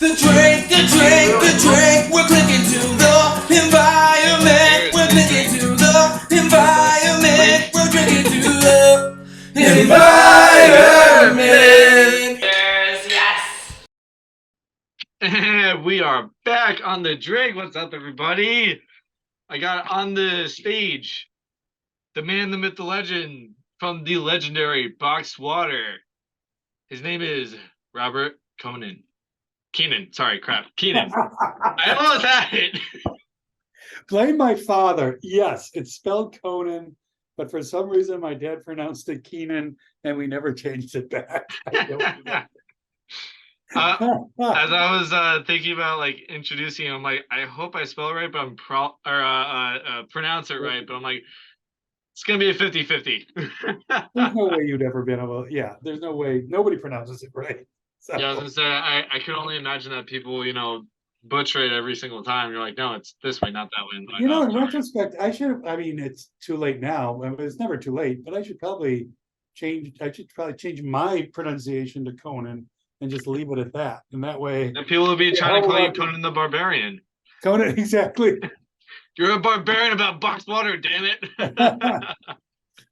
The drink, we're clicking to the environment. We're clicking to the environment. We're drinking to the environment. Yes. And we are back on the drink. What's up, everybody? I got on the stage the man, the myth, the legend from the legendary Box Water. His name is Robert Conan. Keenan. Sorry, crap. Keenan. I almost had it. Blame my father. Yes, it's spelled Conan, but for some reason my dad pronounced it Keenan, and we never changed it back. I don't know. As I was thinking about like introducing him, I'm like, I hope I spell it right, but pronounce it right, but I'm like, it's gonna be a 50-50. There's no way you'd ever been able. Yeah, there's no way. Nobody pronounces it right. So, Yeah, I was gonna say I could only imagine that people, butcher it every single time. You're like, no, it's this way, not that way. Like, in sorry. retrospect, I should have. I mean, it's too late now. I mean, it's never too late, but I should probably change. I should probably change my pronunciation to Conan and just leave it at that. And that way, And people will be trying to call you Conan the Barbarian. Conan, exactly. You're a barbarian about boxed water, damn it.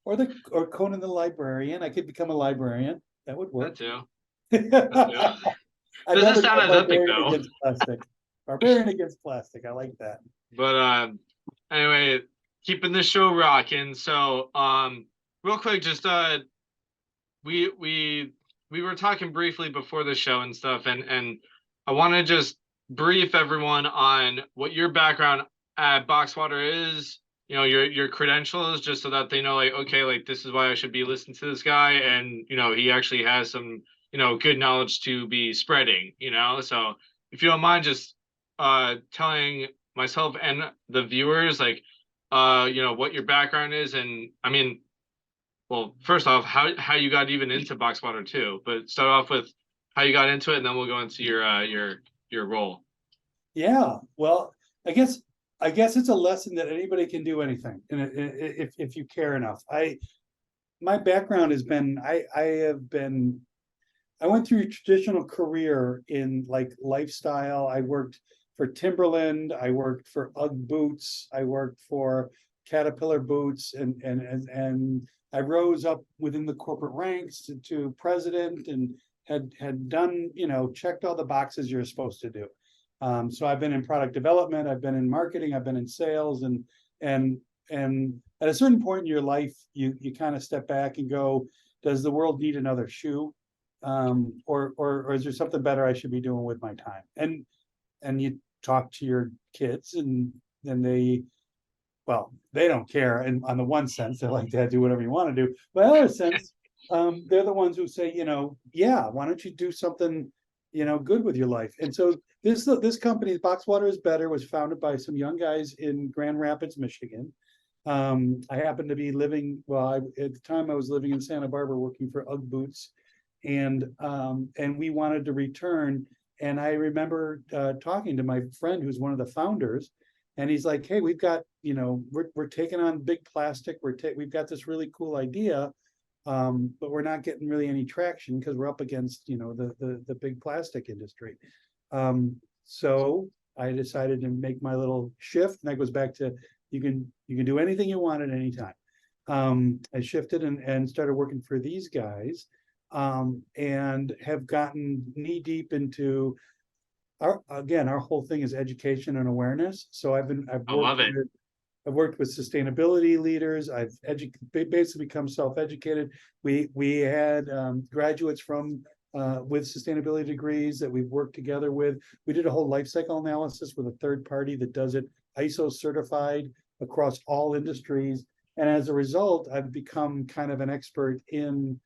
or Conan the Librarian. I could become a librarian. That would That work. too. I'd Doesn't rather sound go as epic, barbarian though. against plastic. Barbarian against plastic. I like that. But anyway, keeping the show rocking. So real quick, just we were talking briefly before the show and stuff, and I want to just brief everyone on what your background at Boxwater is, your credentials, just so that they know, like, okay, like, this is why I should be listening to this guy, and he actually has some good knowledge to be spreading. So if you don't mind just telling myself and the viewers, like, what your background is. And I mean, well, first off, how you got even into Boxwater too, but start off with how you got into it, and then we'll go into your role. Yeah. Well, I guess it's a lesson that anybody can do anything, and if you care enough. My background has been I went through a traditional career in like lifestyle. I worked for Timberland, I worked for UGG boots, I worked for Caterpillar boots, and I rose up within the corporate ranks to president, and had done, checked all the boxes you're supposed to do. So I've been in product development, I've been in marketing, I've been in sales, and at a certain point in your life, you kind of step back and go, does the world need another shoe? Or is there something better I should be doing with my time? And you talk to your kids, and then they don't care. And on the one sense, they're like, Dad, do whatever you want to do. But the other sense, they're the ones who say, yeah, why don't you do something, good with your life? And so this company, Boxwater is Better, was founded by some young guys in Grand Rapids, Michigan. I happened to be living, at the time I was living in Santa Barbara working for UGG boots, and we wanted to return. And I remember talking to my friend who's one of the founders, and he's like, hey, we've got, we're taking on big plastic. We've got this really cool idea, but we're not getting really any traction because we're up against, the big plastic industry. So I decided to make my little shift, and that goes back to you can do anything you want at any time. I shifted and started working for these guys, and have gotten knee deep into our whole thing is education and awareness. So I've worked with sustainability leaders. I've basically become self-educated. We had graduates from with sustainability degrees that we've worked together with. We did a whole life cycle analysis with a third party that does it ISO certified across all industries. And as a result, I've become kind of an expert in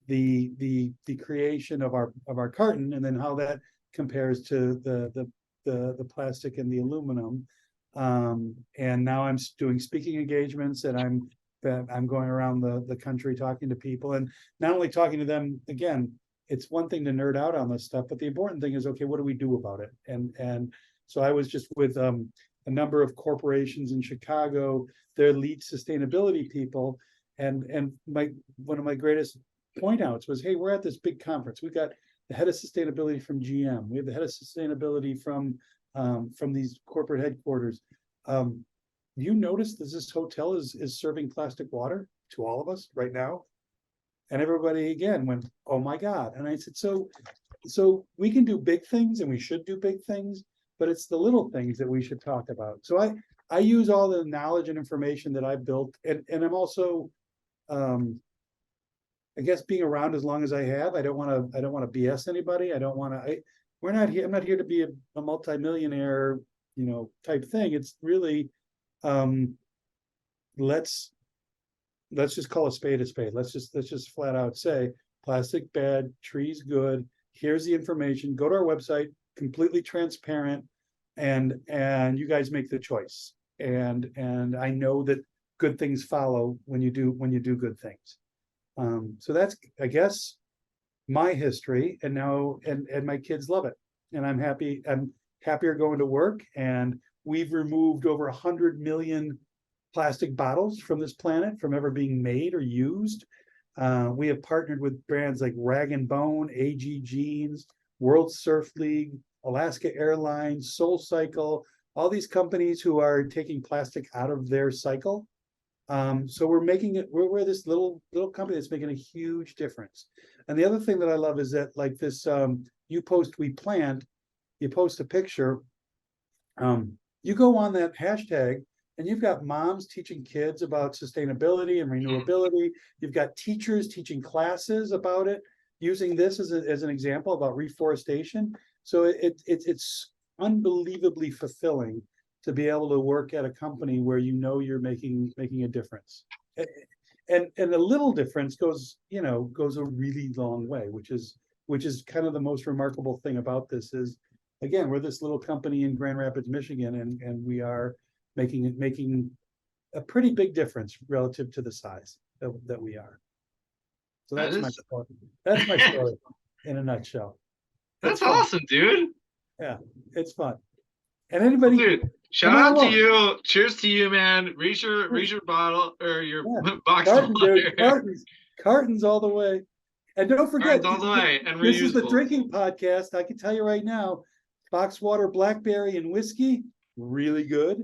the creation of our carton, and then how that compares to the plastic and the aluminum. And now I'm doing speaking engagements, and I'm going around the country talking to people, and not only talking to them. Again, it's one thing to nerd out on this stuff, but the important thing is, okay, what do we do about it? And so I was just with a number of corporations in Chicago, their lead sustainability people, and one of my greatest point outs was, hey, we're at this big conference. We've got the head of sustainability from GM. We have the head of sustainability from these corporate headquarters. You notice that this hotel is serving plastic water to all of us right now? And everybody again went, oh my God. And I said, so we can do big things and we should do big things, but it's the little things that we should talk about. So I use all the knowledge and information that I've built, and I'm also, I guess, being around as long as I have. I don't want to BS anybody. I don't want to. We're not here. I'm not here to be a multimillionaire, type thing. It's really, let's just call a spade a spade. Let's just flat out say plastic bad, trees good. Here's the information. Go to our website, completely transparent, and you guys make the choice. And I know that good things follow when you do good things. So that's, I guess, my history, and now and my kids love it, and I'm happy. I'm happier going to work, and we've removed over 100 million plastic bottles from this planet from ever being made or used. We have partnered with brands like Rag & Bone, AG Jeans, World Surf League, Alaska Airlines, SoulCycle, all these companies who are taking plastic out of their cycle. So we're making it, we're this little company that's making a huge difference. And the other thing that I love is that, like this, you post We Plant, you post a picture, you go on that hashtag, and you've got moms teaching kids about sustainability and renewability. You've got teachers teaching classes about it, using this as an example about reforestation. So it's unbelievably fulfilling to be able to work at a company where you're making a difference. And a little difference goes a really long way, which is kind of the most remarkable thing about this is, again, we're this little company in Grand Rapids, Michigan, and we are making a pretty big difference relative to the size that we are. So that's my story. That's my story in a nutshell. That's awesome, dude. Yeah, it's fun. And anybody, dude, shout out to you. Cheers to you, man. Reach your bottle or your box of water. Dude, cartons all the way. And don't forget, all the way. And this is the drinking podcast. I can tell you right now, box water, blackberry, and whiskey, really good.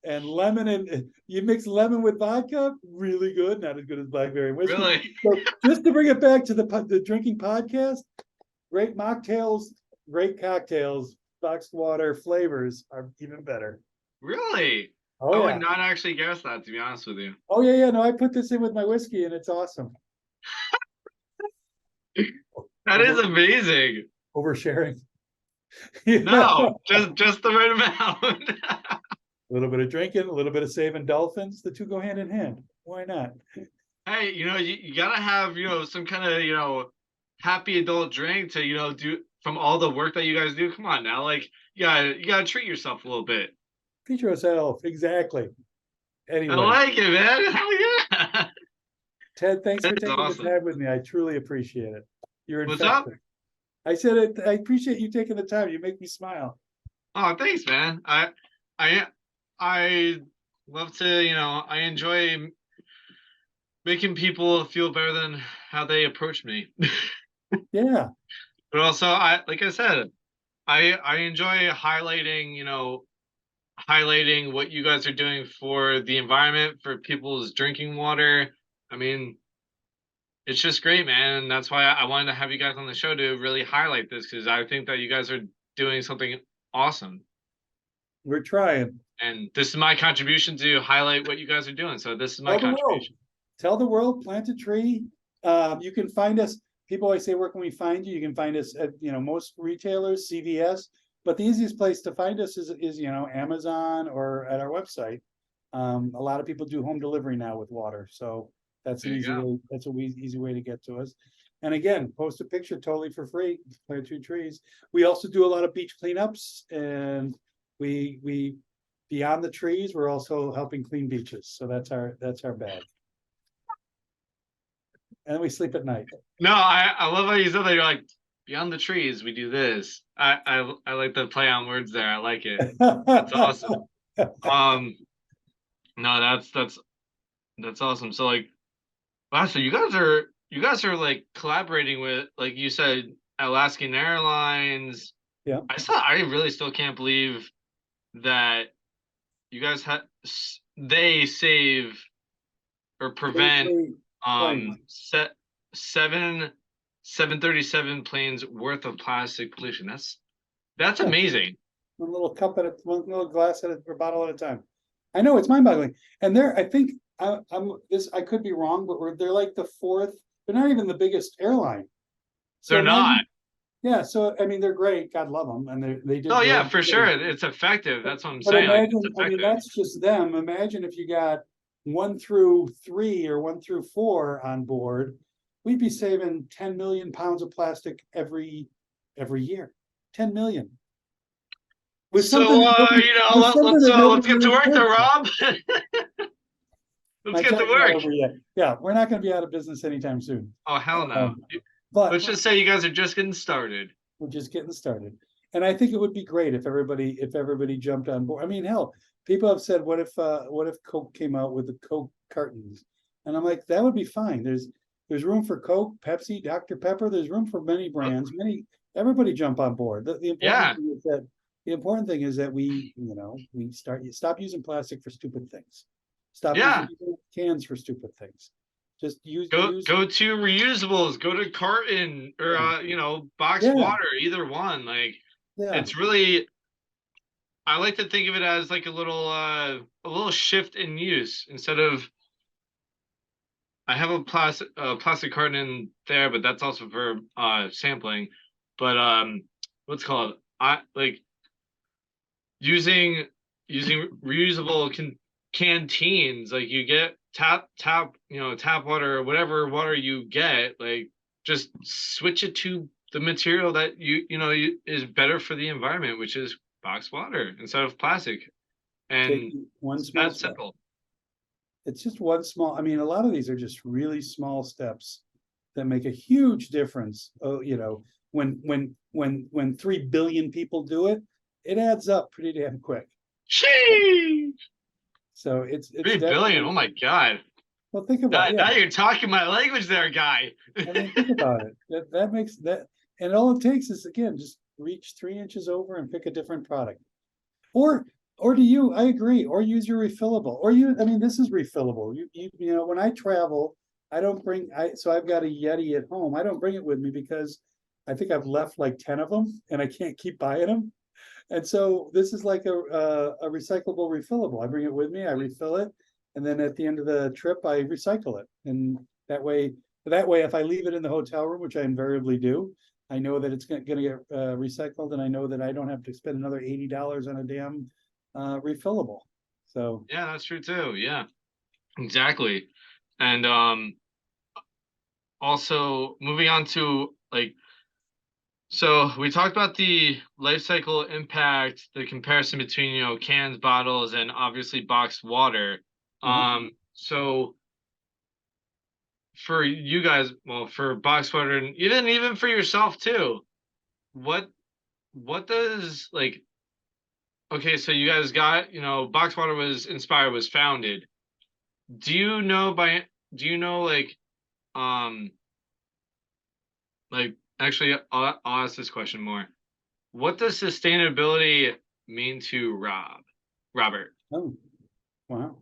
And lemon, and you mix lemon with vodka, really good. Not as good as blackberry and whiskey. Really? So just to bring it back to the drinking podcast, great mocktails, great cocktails, boxed water flavors are even better. Really? Oh, I would not actually guess that, to be honest with you. Oh yeah. No, I put this in with my whiskey, and it's awesome. That is amazing. Oversharing. No, just the right amount. A little bit of drinking, a little bit of saving dolphins. The two go hand in hand. Why not? Hey, you gotta have, some kind of, happy adult drink to, do from all the work that you guys do. Come on now. Like, you gotta treat yourself a little bit. Treat yourself. Exactly. Anyway. I like it, man. Hell yeah. Ted, thanks for taking the time with me. I truly appreciate it. You're What's up? I said it. I appreciate you taking the time. You make me smile. Oh, thanks, man. I love to, I enjoy making people feel better than how they approach me. Yeah. But also, like I said, I enjoy highlighting, highlighting what you guys are doing for the environment, for people's drinking water. I mean, it's just great, man. And that's why I wanted to have you guys on the show to really highlight this, because I think that you guys are doing something awesome. We're trying. And this is my contribution to highlight what you guys are doing. So this is my contribution. Tell the world, plant a tree. You can find us. People always say, where can we find you? You can find us at, most retailers, CVS. But the easiest place to find us is Amazon or at our website. A lot of people do home delivery now with water. So that's an easy way. That's an easy way to get to us. And again, post a picture totally for free. Plant 2 trees. We also do a lot of beach cleanups, and we beyond the trees, we're also helping clean beaches. So that's our bag. And we sleep at night. No, I love how you said that. You're like, beyond the trees, we do this. I like the play on words there. I like it. That's awesome. No, that's awesome. So like, wow, so you guys are like collaborating with, like you said, Alaskan Airlines. Yeah. I really still can't believe that you guys they save or prevent Basically, planes. set 737 planes worth of plastic pollution. That's Yeah. amazing. One little cup at a, one little glass at a, or bottle at a time. I know, it's mind-boggling. And they're, I think, I could be wrong, but they're like the fourth, they're not even the biggest airline. So They're not. imagine- Yeah, so I mean, they're great. God love them, and they did. Oh yeah, great for things. sure. It's effective. That's what I'm But saying. Like, imagine, it's I mean, effective. that's just them. Imagine if you got 1 through 3 or 1 through 4 on board, we'd be saving 10 million pounds of plastic every year. 10 million. With So something that nobody- with something that let's get nobody to work really though, cares about. Rob. My Let's get to time's not work. over yet. Yeah, we're not gonna be out of business anytime soon. Oh hell no. But Let's just say you guys are just getting started. we're just getting started. And I think it would be great if everybody jumped on board. I mean, hell, people have said, what if Coke came out with the Coke cartons? And I'm like, that would be fine. There's room for Coke, Pepsi, Dr. Pepper. There's room for many brands, everybody jump on board. Yeah. The important thing is that we stop using plastic for stupid things. Stop Yeah. using cans for stupid things. Just Go to reusables, go to carton or box Yeah. water, either one. Like Yeah. it's really, I like to think of it as like a little shift in use. Instead of, I have a plastic carton in there, but that's also for sampling. But what's it called? I like using reusable canteens. Like you get tap water or whatever water you get, like just switch it to the material that is better for the environment, which is box water instead of plastic. And Take one it's small that step. simple. It's just one small, I mean, a lot of these are just really small steps that make a huge difference. Oh, when 3 billion people do it, it adds up pretty damn quick. Sheesh! So it's 3 billion. Oh my god. Well, think about it. Now you're talking my language there, guy. I mean, think about it. That makes that, and all it takes is, again, just reach 3 inches over and pick a different product. Or I agree, or use your refillable, I mean, this is refillable. When I travel, I don't bring, so I've got a Yeti at home. I don't bring it with me because I think I've left like 10 of them and I can't keep buying them. And so this is like a recyclable refillable. I bring it with me, I refill it, and then at the end of the trip, I recycle it. And that way, if I leave it in the hotel room, which I invariably do, I know that it's gonna get recycled, and I know that I don't have to spend another $80 on a damn refillable. So Yeah, that's true too. Yeah, exactly. And also moving on to so we talked about the life cycle impact, the comparison between cans, bottles, and obviously boxed water. So for you guys, well, for boxed water, and even for yourself too, what does okay, so you guys got, boxed water was founded. Do you know actually, I'll ask this question more. What does sustainability mean to Robert? Oh, wow.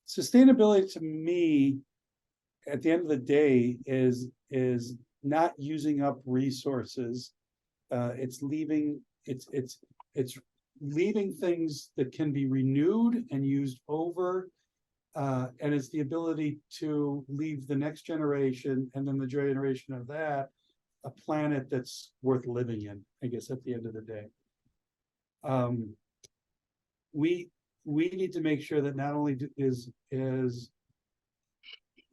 Sustainability to me, at the end of the day, is not using up resources. It's leaving things that can be renewed and used over. And it's the ability to leave the next generation and then the generation of that a planet that's worth living in, I guess, at the end of the day. We need to make sure that not only is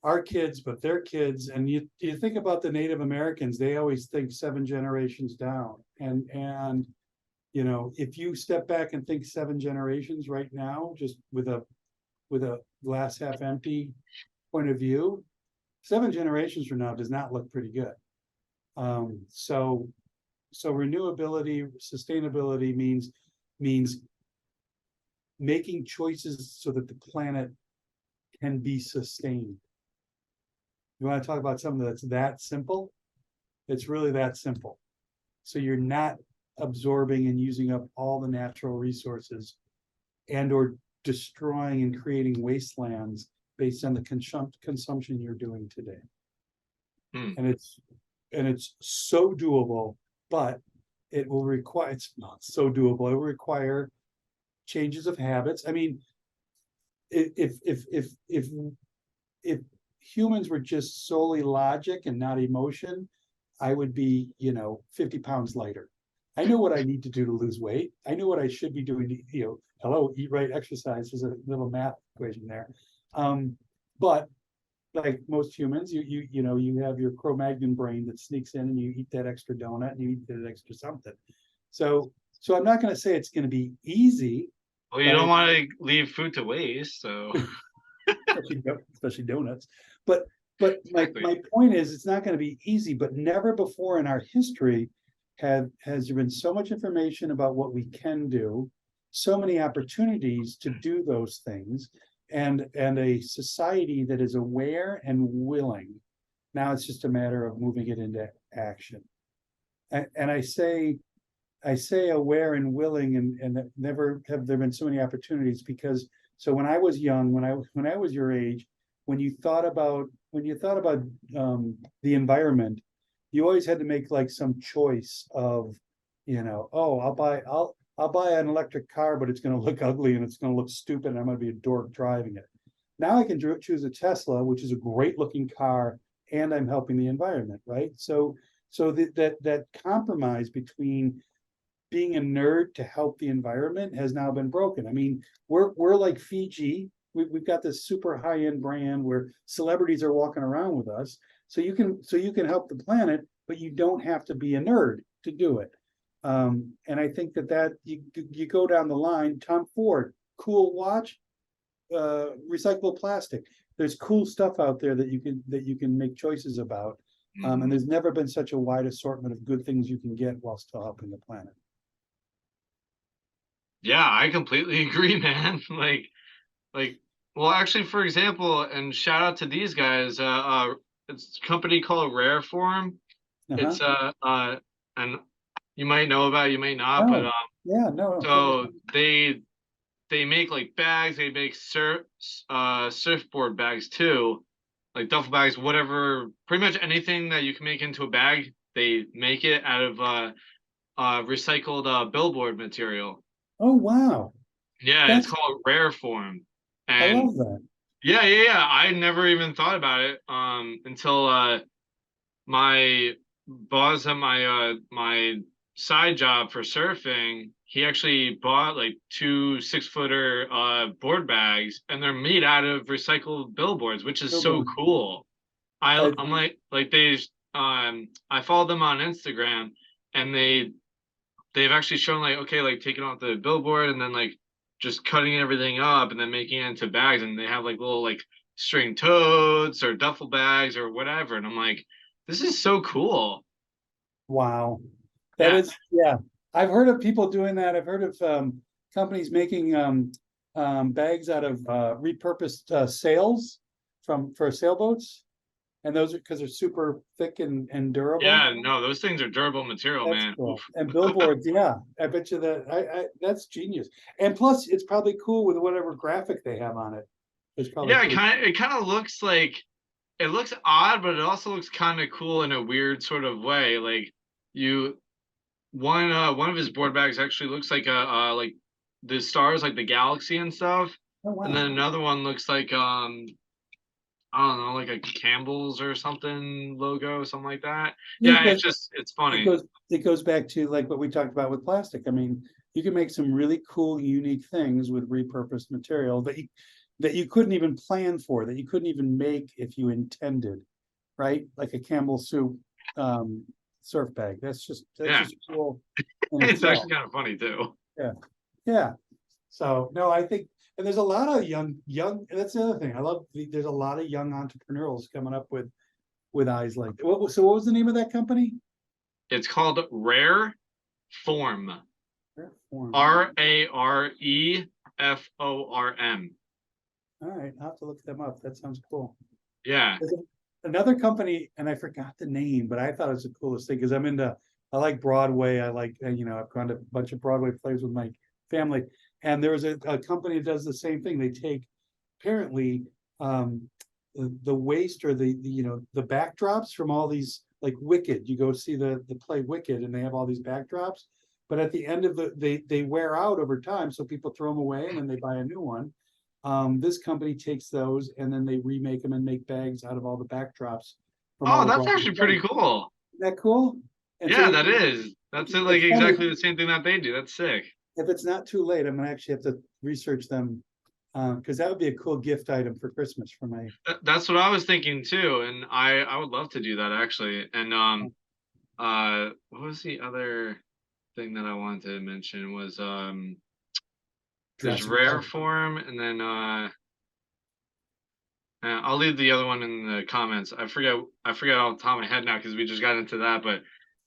our kids, but their kids, and you think about the Native Americans, they always think 7 generations down. And if you step back and think 7 generations right now, just with a glass half empty point of view, 7 generations from now does not look pretty good. So renewability, sustainability means making choices so that the planet can be sustained. You want to talk about something that's that simple? It's really that simple. So you're not absorbing and using up all the natural resources and or destroying and creating wastelands based on the consumption you're doing today. Hmm. And it's so doable, but it will require, it's not so doable. It will require changes of habits. I mean, if humans were just solely logic and not emotion, I would be, 50 pounds lighter. I know what I need to do to lose weight. I know what I should be doing to, hello, eat right, exercise. There's a little math equation there. But like most humans, you have your Cro-Magnon brain that sneaks in and you eat that extra donut and you eat that extra something. So I'm not going to say it's going to be easy. Well, you don't want to leave food to waste, so especially donuts. But exactly. my point is, it's not going to be easy. But never before in our history has there been so much information about what we can do, so many opportunities to do those things, and a society that is aware and willing. Now it's just a matter of moving it into action. And I say aware and willing, and that never have there been so many opportunities, because so when I was young, when I was your age, when you thought about the environment, you always had to make like some choice of, oh, I'll buy an electric car, but it's going to look ugly and it's going to look stupid and I'm going to be a dork driving it. Now I can choose a Tesla, which is a great looking car, and I'm helping the environment, right? So that compromise between being a nerd to help the environment has now been broken. I mean, we're like Fiji. We've got this super high-end brand where celebrities are walking around with us. So you can help the planet, but you don't have to be a nerd to do it. And I think that you go down the line. Tom Ford, cool watch, recyclable plastic. There's cool stuff out there that you can make choices about. And there's never been such a wide assortment of good things you can get while still helping the planet. Yeah, I completely agree, man. Well, actually, for example, and shout out to these guys. It's a company called Rareform. It's and you might know about it, you might not, but Oh, yeah, no. so they make like bags. They make surfboard bags too, like duffel bags, whatever. Pretty much anything that you can make into a bag, they make it out of recycled billboard material. Oh, wow. Yeah, it's That's, called Rareform, I and love that. yeah. I never even thought about it until my boss at my side job for surfing, he actually bought like two 6-footer board bags, and they're made out of recycled billboards, which is so Billboard. cool. Uh, I'm like they I follow them on Instagram, and they've actually shown like, okay, like taking off the billboard and then like just cutting everything up and then making it into bags, and they have like little like string totes or duffel bags or whatever, and I'm like, this is so cool. wow. That Yeah. is, yeah. I've heard of people doing that. I've heard of companies making bags out of repurposed sails for sailboats. And those are because they're super thick and durable. Yeah, no, those things are durable material, That's man. cool. Oof. And billboards, yeah. I bet you that that's genius. And plus it's probably cool with whatever graphic they have on it. It's probably Yeah, pretty it kind of looks like, it looks odd, but it also looks kind of cool in a weird sort of way. Like you one of his board bags actually looks like like the stars, like the galaxy and stuff. oh And wow. then another one looks like I don't know, like a Campbell's or something logo, something like that. Yeah, Yeah, because it's it funny. goes back to like what we talked about with plastic. I mean, you can make some really cool, unique things with repurposed material that you couldn't even plan for, that you couldn't even make if you intended, right? Like a Campbell soup surf bag. That's just Yeah, cool in it's itself. actually kind of funny too. Yeah. Yeah. So no, I think, and there's a lot of young, that's the other thing. I love there's a lot of young entrepreneurs coming up with eyes like that. So what was the name of that company? It's called Rare Form. Rareform. Rareform. All right, I'll have to look them up. That sounds cool. Yeah. another company, and I forgot the name, but I thought it was the coolest thing, because I like Broadway, I like, I've gone to a bunch of Broadway plays with my family. And there was a company that does the same thing. They take apparently the waste or the backdrops from all these, like Wicked. You go see the play Wicked, and they have all these backdrops. But at the end of they wear out over time, so people throw them away and then they buy a new one. This company takes those and then they remake them and make bags out of all the backdrops. From all Oh, the that's Broadway actually pretty plays. cool. Isn't that cool? And so Yeah, that is. That's like it's funny, exactly the same thing that they do. That's sick. if it's not too late, I'm gonna actually have to research them. Because that would be a cool gift item for Christmas for my. That's what I was thinking too, and I would love to do that actually. And what was the other thing that I wanted to mention was there's Jurassic rare Park. form, and then I'll leave the other one in the comments. I forget off the top of my head now because we just got into that. But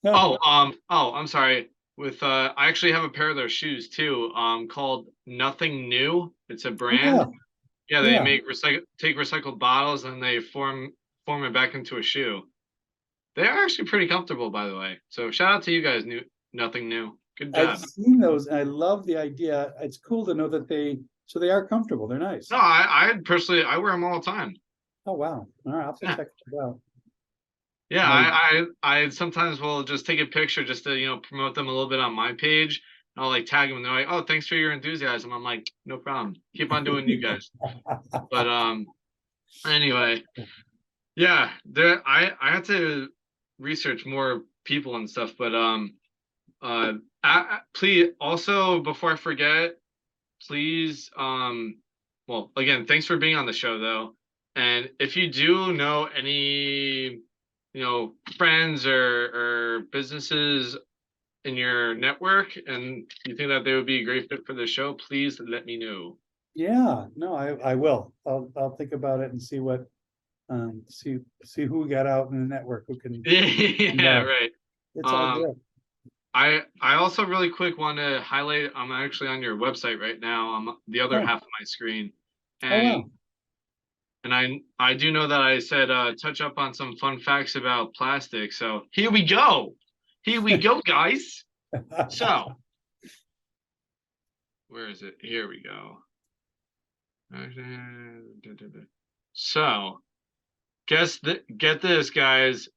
I'm sorry. With I actually have a pair of those shoes too. Called Nothing New. It's a brand. Yeah, they Yeah. make recycled bottles and they form it back into a shoe. They are actually pretty comfortable, by the way. So shout out to you guys, Nothing New. Good job. I've seen those and I love the idea. It's cool to know that they are comfortable. They're nice. No, I personally I wear them all the time. Oh, wow. All right, I'll have to Yeah. check it out. Yeah, Nice. I sometimes will just take a picture just to promote them a little bit on my page. I'll like tag them and they're like, "Oh, thanks for your enthusiasm." I'm like, "No problem. Keep on doing you guys." But anyway, yeah, I had to research more people and stuff, but please also before I forget, please well again, thanks for being on the show though. And if you do know any friends or businesses in your network and you think that they would be a great fit for the show, please let me know. Yeah, no, I will. I'll think about it and see what see who we got out in the network who can. Yeah, right. It's all good. I also really quick want to highlight, I'm actually on your website right now. I'm the other Oh. half of my screen. Oh, And wow. and I do know that I said touch up on some fun facts about plastic. So here we go. Here we go, guys. So where is it? Here we go. So get this, guys.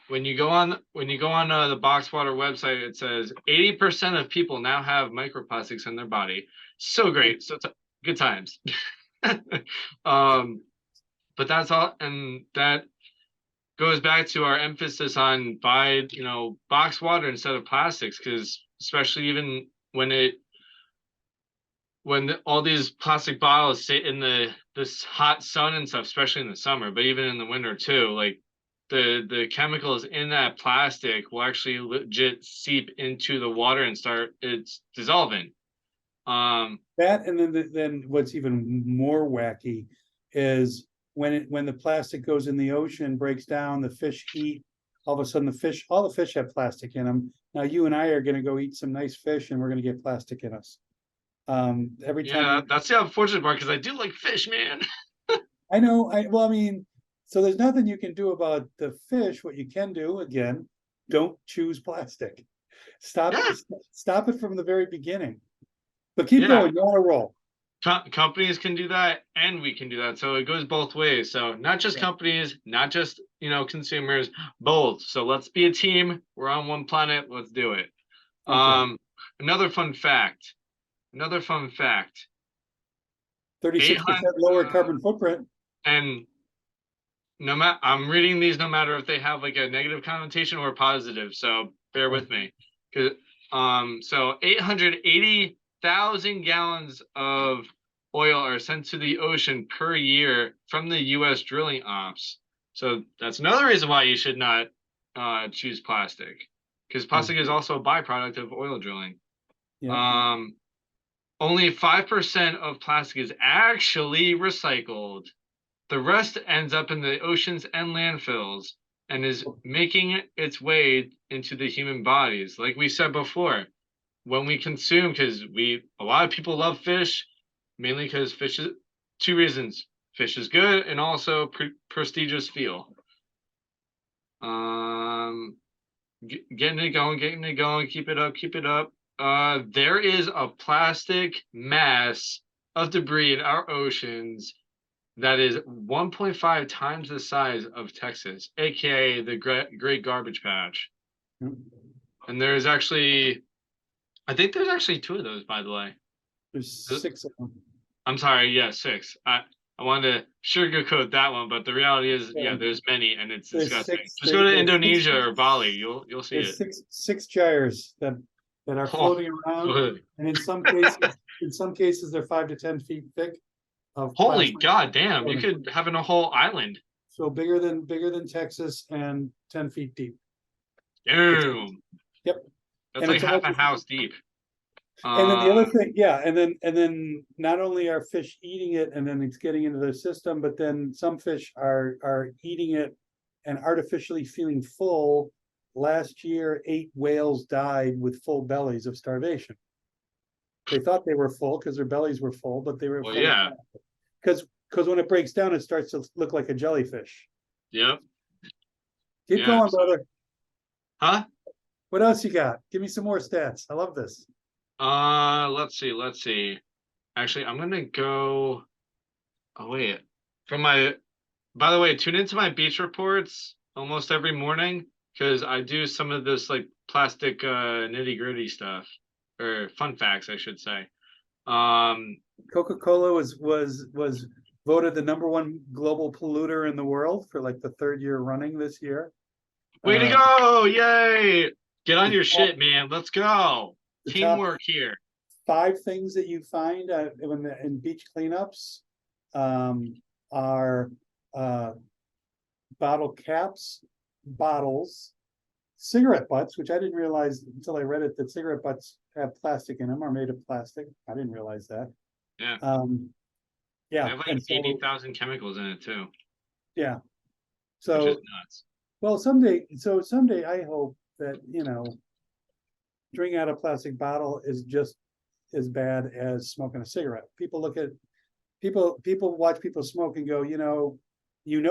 When you go on the Boxwater website, it says 80% of people now have microplastics in their body. So great. So good times. But that's all, and that goes back to our emphasis on buy box water instead of plastics, because especially even when all these plastic bottles sit in this hot sun and stuff, especially in the summer, but even in the winter too, like the chemicals in that plastic will actually legit seep into the water and start it's dissolving. That, and then what's even more wacky is when the plastic goes in the ocean, breaks down, the fish eat. All of a sudden, all the fish have plastic in them. Now you and I are going to go eat some nice fish, and we're going to get plastic in us. Every time. Yeah, that's the unfortunate part because I do like fish, man. I know. Well, I mean, so there's nothing you can do about the fish. What you can do, again, don't choose plastic. Stop it from the very beginning. But keep going. You're on a roll. Companies can do that, and we can do that. So it goes both ways. So not just companies, not just consumers, both. So let's be a team. We're on one planet. Let's do it. Okay. Another fun fact. 36% lower carbon footprint. And I'm reading these no matter if they have like a negative connotation or positive. So bear with me. So 880,000 gallons of oil are sent to the ocean per year from the U.S. drilling ops. So that's another reason why you should not choose plastic, because plastic is also a byproduct of oil drilling. Yeah. Only 5% of plastic is actually recycled. The rest ends up in the oceans and landfills and is making its way into the human bodies. Like we said before, when we consume, because a lot of people love fish, mainly because fish is 2 reasons. Fish is good and also prestigious feel. Getting it going, keep it up, keep it up. There is a plastic mass of debris in our oceans that is 1.5 times the size of Texas, aka the Great Garbage Patch. And there's actually, I think there's actually 2 of those, by the way. There's 6 of them. I'm sorry, yeah, 6. I wanted to sugarcoat that one, but the reality is, yeah, there's many, and it's There's disgusting. 6 Just go to there's Indonesia 6 or Bali, you'll see it. There's six gyres that are floating around, Good. and in some cases they're 5 to 10 feet thick. Of Holy plastic. god damn, you could have in a whole island. So bigger than Texas and 10 feet deep. Damn. Yep. That's And like it's half a also- house deep. And then the other thing, yeah, and then not only are fish eating it and then it's getting into their system, but then some fish are eating it and artificially feeling full. Last year, 8 whales died with full bellies of starvation. They thought they were full because their bellies were full, but they were Well, full. yeah. Because when it breaks down, it starts to look like a jellyfish. Yep. Keep Yeah, going, so- brother. Huh? What else you got? Give me some more stats. I love this. Let's see. Actually, I'm gonna go. Oh wait. By the way, tune into my beach reports almost every morning because I do some of this like plastic nitty-gritty stuff, or fun facts, I should say. Coca-Cola was voted the #1 global polluter in the world for like the 3rd year running this year. Way to go! Yay! Get on the your top- shit, man. Let's go. the top Teamwork here. 5 things that you find in beach cleanups are bottle caps, bottles, cigarette butts, which I didn't realize until I read it that cigarette butts have plastic in them, are made of plastic. I didn't realize that. Yeah. They Yeah, have like and so 80,000 chemicals in it too, yeah, which so is nuts. well, someday I hope that, drinking out a plastic bottle is just as bad as smoking a cigarette. People watch people smoke and go,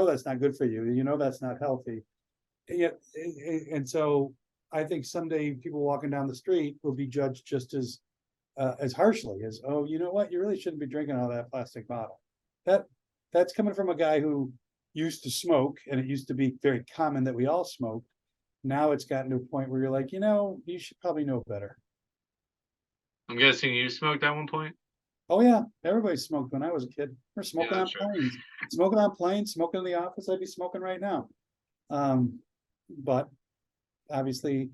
that's not good for you. That's not healthy. And yet, and so I think someday people walking down the street will be judged just as harshly as, oh, you know what? You really shouldn't be drinking out of that plastic bottle. That's coming from a guy who used to smoke, and it used to be very common that we all smoked. Now it's gotten to a point where you're like, you should probably know better. I'm guessing you smoked at one point? Oh yeah, everybody smoked when I was a kid. We're smoking Yeah, on sure. planes, smoking in the office. I'd be smoking right now. But obviously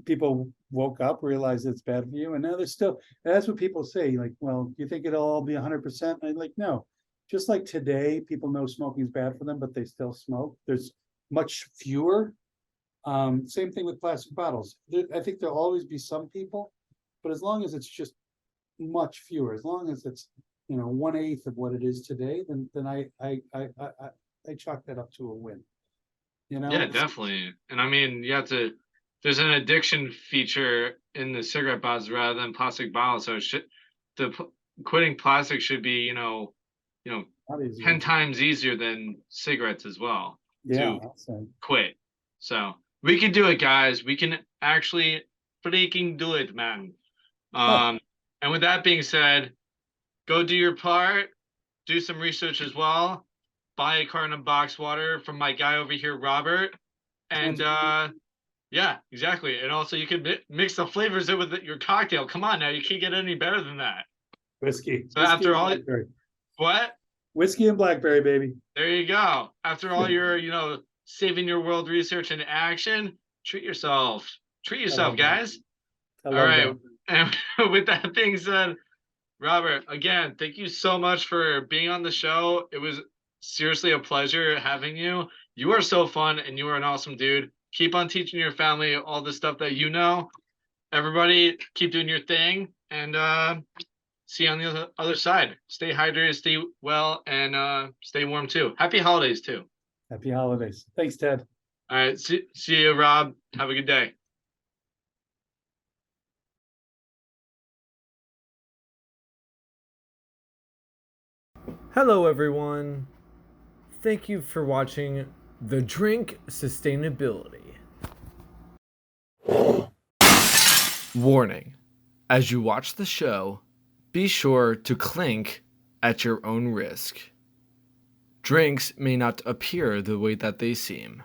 people woke up, realized it's bad for you, and now there's still, that's what people say, like, well, do you think it'll all be 100%? I'm like, no. Just like today, people know smoking is bad for them, but they still smoke. There's much fewer. Same thing with plastic bottles. I think there'll always be some people, but as long as it's just much fewer, as long as it's 1/8 of what it is today, then I chalk that up to a win. Yeah, definitely. And I mean, there's an addiction feature in the cigarette butts rather than plastic bottles. So quitting plastic should be, Not easy. 10 times easier than cigarettes as well Yeah, to awesome. quit. So we can do it, guys. We can actually freaking do it, man. And with that being said, go do your part, do some research as well, buy a carton of box water from my guy over here, Robert. And yeah, exactly. And also you can mix the flavors in with your cocktail. Come on now, you can't get any better than that. Whiskey. So after and all- blackberry. What? Whiskey and blackberry, baby. There you go. After all your, saving your world research and action, treat yourself. Treat yourself, love that. guys. I All love right. that. And with that being said, Robert, again, thank you so much for being on the show. It was seriously a pleasure having you. You are so fun and you are an awesome dude. Keep on teaching your family all the stuff that you know. Everybody, keep doing your thing and see you on the other side. Stay hydrated, stay well, and stay warm too. Happy holidays too. Happy holidays. Thanks, Ted. All right. See you, Rob. Have a good day. Hello, everyone. Thank you for watching The Drink Sustainability. Warning. As you watch the show, be sure to clink at your own risk. Drinks may not appear the way that they seem.